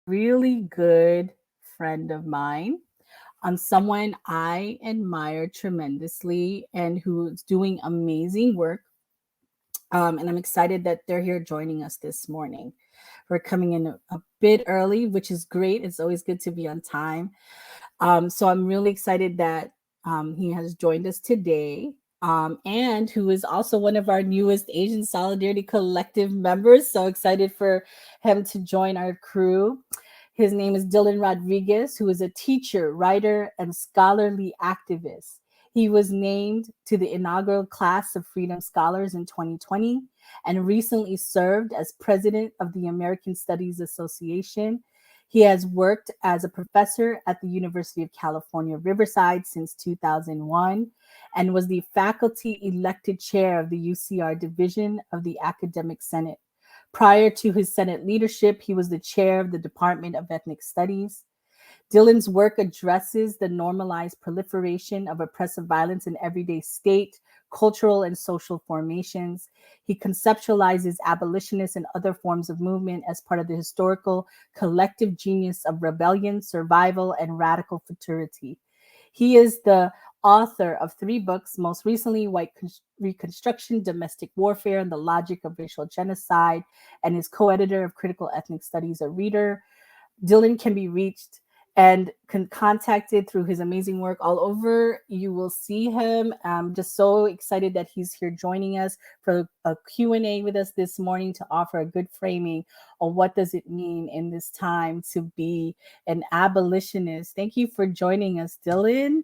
really good friend of mine, someone I admire tremendously and who's doing amazing work. And I'm excited that they're here joining us this morning. We're coming in a bit early, which is great. It's always good to be on time. So I'm really excited that he has joined us today, and who is also one of our newest Asian Solidarity Collective members. So excited for him to join our crew. His name is Dylan Rodríguez, who is a teacher, writer, and scholarly activist. He was named to the inaugural class of Freedom Scholars in 2020 and recently served as president of the American Studies Association. He has worked as a professor at the University of California, Riverside since 2001 and was the faculty elected chair of the UCR Division of the Academic Senate. Prior to his Senate leadership, he was the chair of the Department of Ethnic Studies. Dylan's work addresses the normalized proliferation of oppressive violence in everyday state, cultural, and social formations. He conceptualizes abolitionists and other forms of movement as part of the historical collective genius of rebellion, survival, and radical futurity. He is the author of 3 books, most recently White Reconstruction, Domestic Warfare, and the Logic of Racial Genocide, and is co-editor of Critical Ethnic Studies, a reader. Dylan can be reached and contacted through his amazing work all over. You will see him. I'm just so excited that he's here joining us for a Q&A with us this morning to offer a good framing on what does it mean in this time to be an abolitionist. Thank you for joining us, Dylan.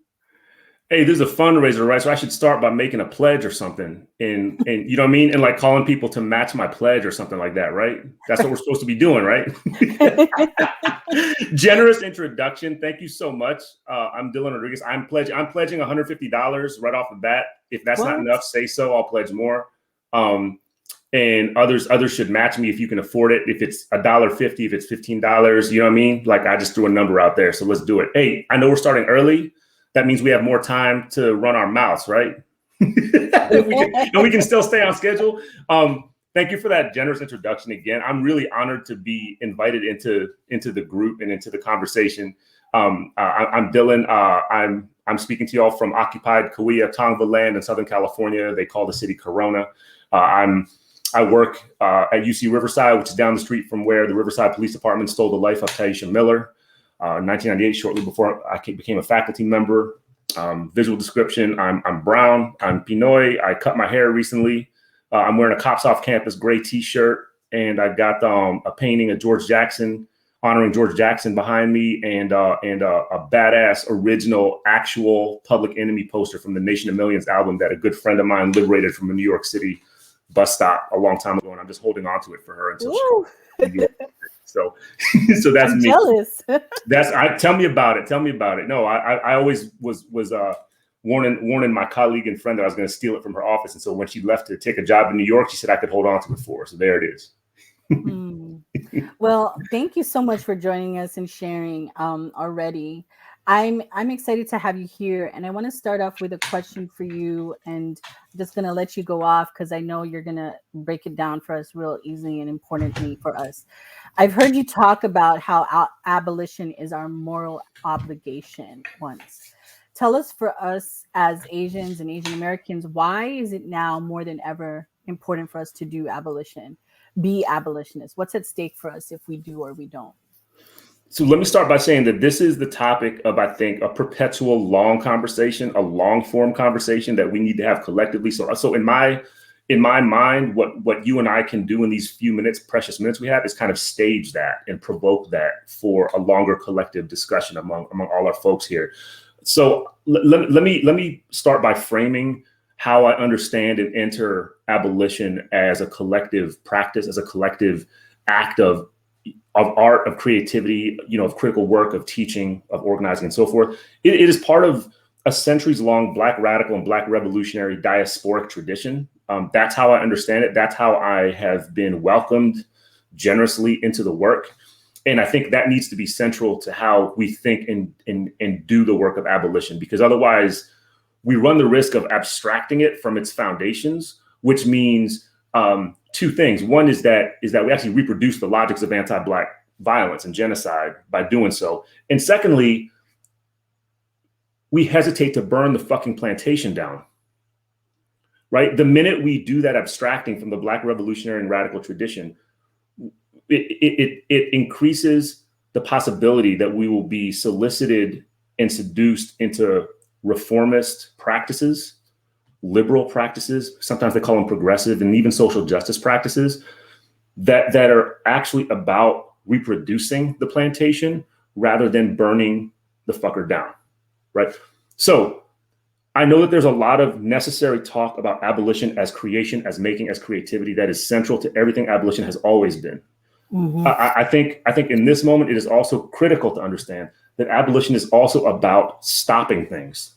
Hey, this is a fundraiser, right? So I should start by making a pledge or something, and you know what I mean, and like calling people to match my pledge or something like that, right? That's what we're supposed to be doing, right? Generous introduction. Thank you so much. I'm Dylan Rodríguez. I'm pledging $150 right off the bat. If that's not enough, say so. I'll pledge more. And others should match me if you can afford it. If it's $1.50, if it's $15, you know what I mean? Like I just threw a number out there, so let's do it. Hey, I know we're starting early. That means we have more time to run our mouths, right? And we can still stay on schedule. Thank you for that generous introduction again. I'm really honored to be invited into the group and into the conversation. I'm Dylan. I'm speaking to y'all from occupied Cahuilla, Tongva land in Southern California. They call the city Corona. I work at UC Riverside, which is down the street from where the Riverside Police Department stole the life of Taisha Miller. 1998, shortly before I became a faculty member. Visual description, I'm brown, I'm Pinoy, I cut my hair recently. I'm wearing a Cops Off Campus gray t-shirt, and I got a painting of George Jackson, honoring George Jackson behind me, and a badass original actual Public Enemy poster from the Nation of Millions album that a good friend of mine liberated from a New York City bus stop a long time ago, and I'm just holding on to it for her until she So that's I'm me. Jealous. Tell me about it. Tell me about it. No, I always was warning my colleague and friend that I was going to steal it from her office. And so when she left to take a job in New York, she said I could hold on to it for her. So there it is. Well, thank you so much for joining us and sharing already. I'm excited to have you here, and I want to start off with a question for you, and I'm just going to let you go off because I know you're going to break it down for us real easily and importantly for us. I've heard you talk about how abolition is our moral obligation once. Tell us, for us as Asians and Asian Americans, why is it now more than ever important for us to do abolition, be abolitionists? What's at stake for us if we do or we don't? So let me start by saying that this is the topic of, I think, a perpetual long conversation, a long form conversation that we need to have collectively. So in my mind, what you and I can do in these few minutes, precious minutes we have, is kind of stage that and provoke that for a longer collective discussion among all our folks here. So let me start by framing how I understand and enter abolition as a collective practice, as a collective act of art, of creativity, of critical work, of teaching, of organizing, and so forth. It is part of a centuries-long Black radical and Black revolutionary diasporic tradition. That's how I understand it. That's how I have been welcomed generously into the work. And I think that needs to be central to how we think and do the work of abolition, because otherwise we run the risk of abstracting it from its foundations, which means two things. One is that we actually reproduce the logics of anti-Black violence and genocide by doing so. And secondly, we hesitate to burn the fucking plantation down, right? The minute we do that abstracting from the Black revolutionary and radical tradition, it increases the possibility that we will be solicited and seduced into reformist practices, liberal practices, sometimes they call them progressive, and even social justice practices that are actually about reproducing the plantation rather than burning the fucker down, right? So I know that there's a lot of necessary talk about abolition as creation, as making, as creativity. That is central to everything abolition has always been. Mm-hmm. I think in this moment, it is also critical to understand that abolition is also about stopping things.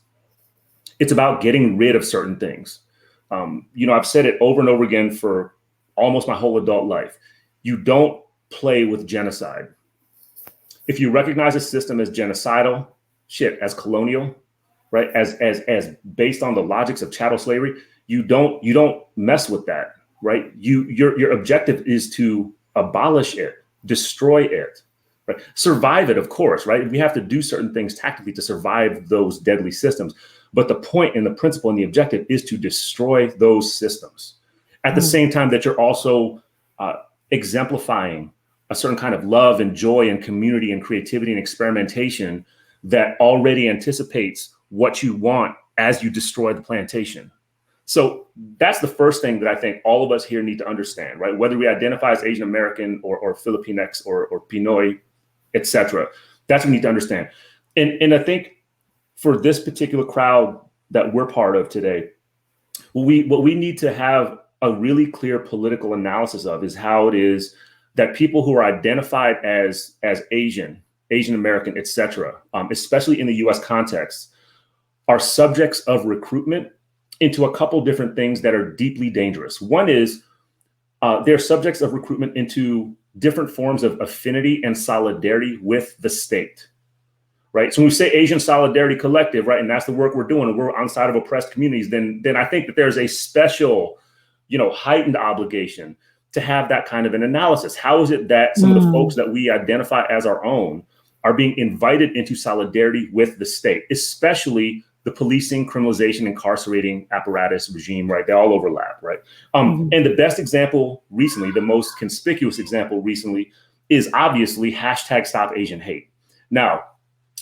It's about getting rid of certain things. I've said it over and over again for almost my whole adult life. You don't play with genocide. If you recognize a system as genocidal, as colonial, right, as based on the logics of chattel slavery, you don't mess with that, right? Your objective is to abolish it, destroy it, right? Survive it, of course, right? We have to do certain things tactically to survive those deadly systems. But the point and the principle and the objective is to destroy those systems. At the same time that you're also exemplifying a certain kind of love and joy and community and creativity and experimentation that already anticipates what you want as you destroy the plantation. So that's the first thing that I think all of us here need to understand, right? Whether we identify as Asian American or Filipinx or Pinoy, et cetera, that's what we need to understand. And I think for this particular crowd that we're part of today, what we need to have a really clear political analysis of is how it is that people who are identified as Asian American, et cetera, especially in the US context, are subjects of recruitment into a couple different things that are deeply dangerous. One is they're subjects of recruitment into different forms of affinity and solidarity with the state, right? So when we say Asian Solidarity Collective, right, and that's the work we're doing, and we're on side of oppressed communities, then I think that there's a special, heightened obligation to have that kind of an analysis. How is it that some of the folks that we identify as our own are being invited into solidarity with the state, especially the policing, criminalization, incarcerating apparatus regime, right? They all overlap, right? And the best example recently, the most conspicuous example recently, is obviously #StopAsianHate. Now,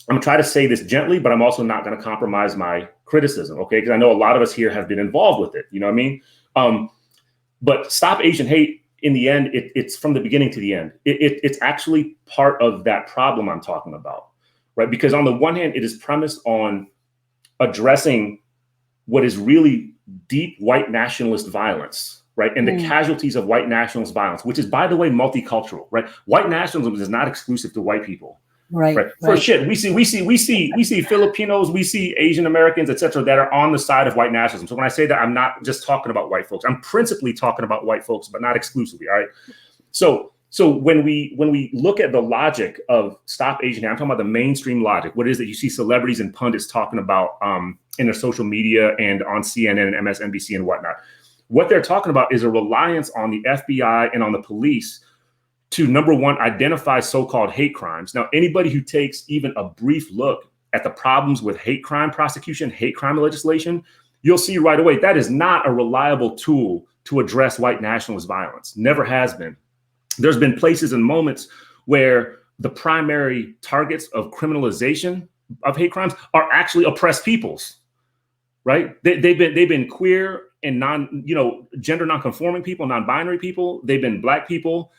I'm gonna try to say this gently, but I'm also not gonna compromise my criticism, okay? Because I know a lot of us here have been involved with it, you know what I mean? But Stop Asian Hate, in the end, it's from the beginning to the end. It's actually part of that problem I'm talking about, right? Because on the one hand, it is premised on addressing what is really deep white nationalist violence, right? And the casualties of white nationalist violence, which is, by the way, multicultural, right? White nationalism is not exclusive to white people. Right. For shit, we see Filipinos, we see Asian Americans, et cetera, that are on the side of white nationalism. So when I say that, I'm not just talking about white folks. I'm principally talking about white folks, but not exclusively. All right. So when we look at the logic of Stop Asian Hate, I'm talking about the mainstream logic. What it is that you see celebrities and pundits talking about in their social media and on CNN and MSNBC and whatnot. What they're talking about is a reliance on the FBI and on the police to, number one, identify so-called hate crimes. Now, anybody who takes even a brief look at the problems with hate crime prosecution, hate crime legislation, you'll see right away that is not a reliable tool to address white nationalist violence. Never has been. There's been places and moments where the primary targets of criminalization of hate crimes are actually oppressed peoples, right? They've been queer and gender non-conforming people, non-binary people. They've been Black people.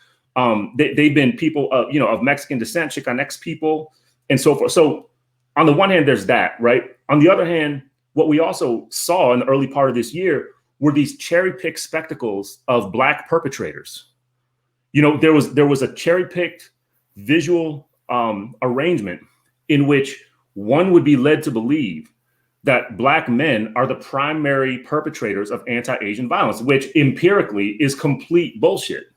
They've been people, of Mexican descent, Chicanx people, and so forth. So on the one hand, there's that, right? On the other hand, what we also saw in the early part of this year were these cherry-picked spectacles of Black perpetrators. There was a cherry-picked visual arrangement in which one would be led to believe that Black men are the primary perpetrators of anti-Asian violence, which empirically is complete bullshit.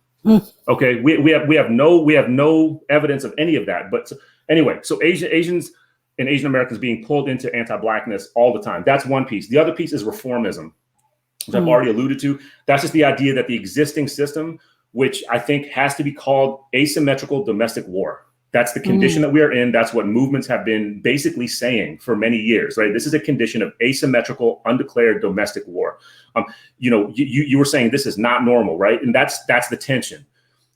Okay, we have no evidence of any of that. But anyway, so Asians and Asian Americans being pulled into anti-Blackness all the time. That's one piece. The other piece is reformism, which I've already alluded to. That's just the idea that the existing system which I think has to be called asymmetrical domestic war. That's the condition that we are in. That's what movements have been basically saying for many years, right? This is a condition of asymmetrical, undeclared domestic war. You were saying this is not normal, right? And that's the tension.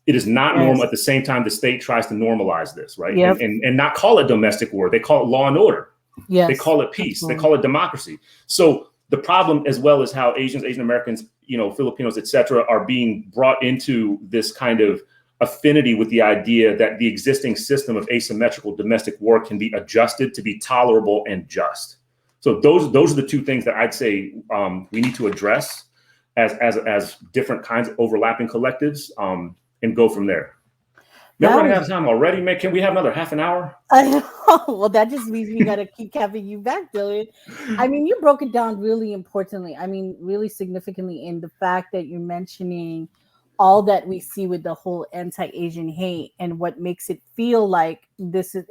It is not normal. At the same time, the state tries to normalize this, right? Yep. And not call it domestic war. They call it law and order. Yes. They call it peace. Absolutely. They call it democracy. So the problem, as well as how Asians, Asian Americans, Filipinos, et cetera, are being brought into this kind of affinity with the idea that the existing system of asymmetrical domestic war can be adjusted to be tolerable and just. So those are the two things that I'd say we need to address as different kinds of overlapping collectives. And go from there. We're running out of time already, man. Can we have another half an hour? I know. Well, that just means we got to keep having you back, Dylan. I mean, you broke it down really importantly. I mean, really significantly in the fact that you're mentioning all that we see with the whole anti-Asian hate and what makes it feel like this is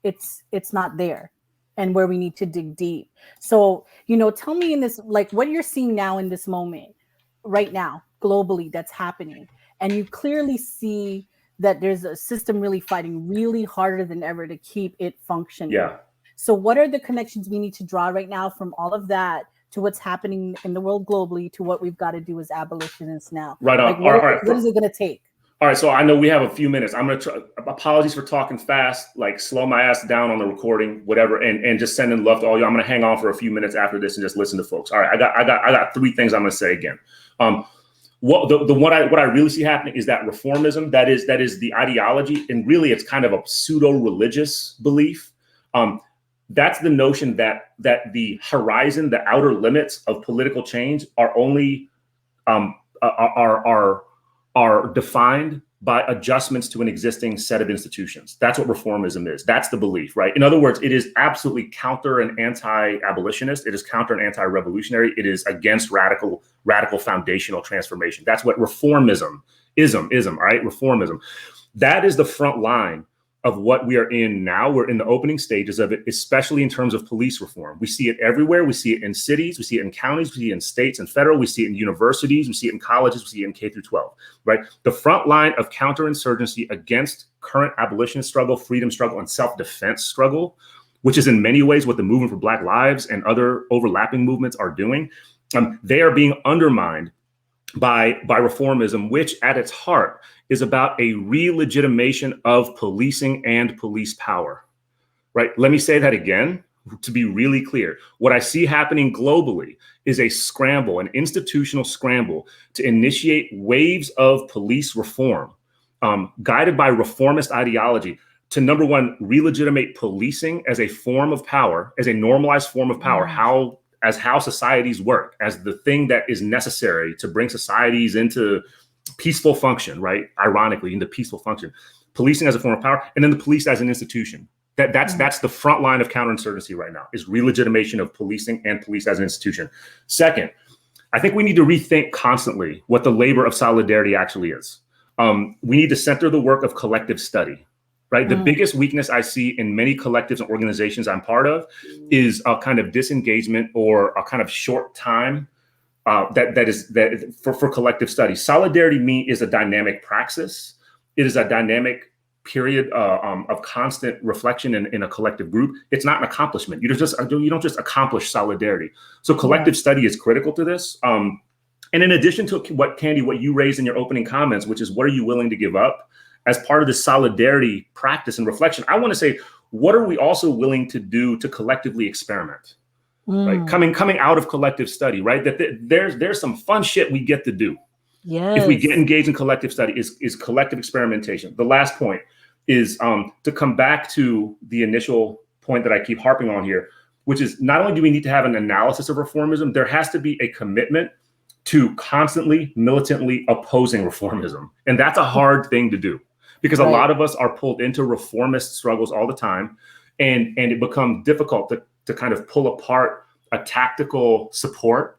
it's not there, and where we need to dig deep. So, tell me in this, like, what you're seeing now in this moment, right now, globally, that's happening. And you clearly see that there's a system really fighting really harder than ever to keep it functioning. Yeah. So what are the connections we need to draw right now from all of that to what's happening in the world globally to what we've got to do as abolitionists now? Right on. Like, what is it going to take? All right. So I know we have a few minutes. I'm going to try. Apologies for talking fast, like slow my ass down on the recording, whatever, and just sending love to all you. I'm going to hang on for a few minutes after this and just listen to folks. All right. I got three things I'm going to say again. What I really see happening is that reformism, that is the ideology, and really it's kind of a pseudo-religious belief. That's the notion that the horizon, the outer limits of political change are only are defined by adjustments to an existing set of institutions. That's what reformism is. That's the belief, right? In other words, it is absolutely counter and anti-abolitionist. It is counter and anti-revolutionary. It is against radical foundational transformation. That's what reformism ism, right? Reformism. That is the front line of what we are in now. We're in the opening stages of it, especially in terms of police reform. We see it everywhere. We see it in cities. We see it in counties. We see it in states and federal. We see it in universities. We see it in colleges. We see it in K through 12, right? The front line of counterinsurgency against current abolitionist struggle, freedom struggle, and self-defense struggle, which is in many ways what the movement for Black Lives and other overlapping movements are doing. They are being undermined by reformism, which at its heart is about a re-legitimation of policing and police power, right? Let me say that again to be really clear. What I see happening globally is a scramble, an institutional scramble to initiate waves of police reform, guided by reformist ideology to, number one, re-legitimate policing as a form of power, as a normalized form of power, how societies work, as the thing that is necessary to bring societies into peaceful function, right? Ironically, into peaceful function. Policing as a form of power, and then the police as an institution. That's the front line of counterinsurgency right now, is re-legitimation of policing and police as an institution. Second, I think we need to rethink constantly what the labor of solidarity actually is. We need to center the work of collective study. Right. The biggest weakness I see in many collectives and organizations I'm part of is a kind of disengagement or a kind of short time that for collective study. Solidarity is a dynamic praxis. It is a dynamic period of constant reflection in a collective group. It's not an accomplishment. You don't just accomplish solidarity. So collective study is critical to this. And in addition to what you raised in your opening comments, which is what are you willing to give up? As part of the solidarity practice and reflection, I want to say, what are we also willing to do to collectively experiment? Right, coming out of collective study, right? That there's some fun shit we get to do. Yes. If we get engaged in collective study, is collective experimentation. The last point is to come back to the initial point that I keep harping on here, which is not only do we need to have an analysis of reformism, there has to be a commitment to constantly, militantly opposing reformism, and that's a hard thing to do. Because a lot of us are pulled into reformist struggles all the time, and it becomes difficult to kind of pull apart a tactical support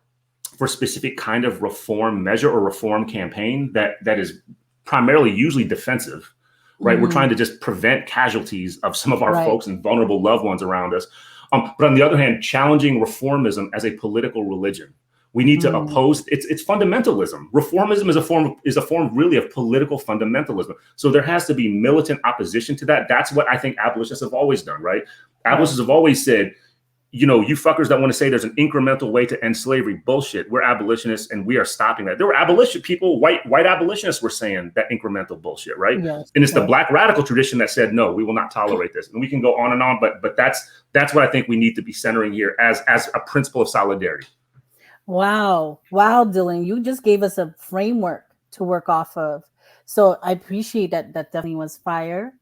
for a specific kind of reform measure or reform campaign that is primarily usually defensive, right? We're trying to just prevent casualties of some of our folks and vulnerable loved ones around us. But on the other hand, challenging reformism as a political religion, We need to oppose it's fundamentalism. Reformism is a form really of political fundamentalism. So there has to be militant opposition to that. That's what I think abolitionists have always done, right? Abolitionists have always said, you know, you fuckers that want to say there's an incremental way to end slavery, bullshit. We're abolitionists and we are stopping that. There were abolition people, white abolitionists were saying that incremental bullshit, right? Yes, and it's the Black radical tradition that said, no, we will not tolerate this. And we can go on and on, but that's what I think we need to be centering here as a principle of solidarity. Wow, Dylan, you just gave us a framework to work off of. So I appreciate that. That definitely was fire.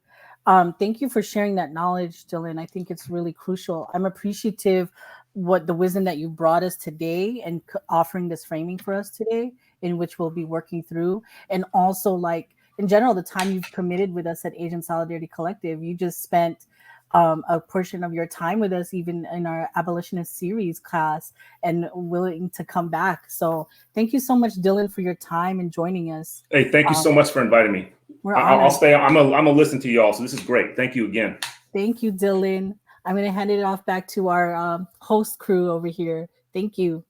Thank you for sharing that knowledge, Dylan. I think it's really crucial. I'm appreciative what the wisdom that you brought us today and offering this framing for us today, in which we'll be working through. And also, like, in general, the time you've committed with us at Asian Solidarity Collective. You just spent a portion of your time with us, even in our abolitionist series class, and willing to come back. So thank you so much, Dylan, for your time and joining us. Hey, thank you so much for inviting me. I'll stay. I'm gonna listen to y'all. So this is great. Thank you again. Thank you, Dylan. I'm gonna hand it off back to our host crew over here. Thank you.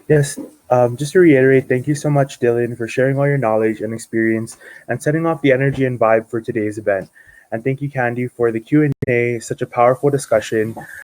Yes, just to reiterate, thank you so much, Dylan, for sharing all your knowledge and experience and setting off the energy and vibe for today's event. And thank you, Candy, for the Q&A, such a powerful discussion.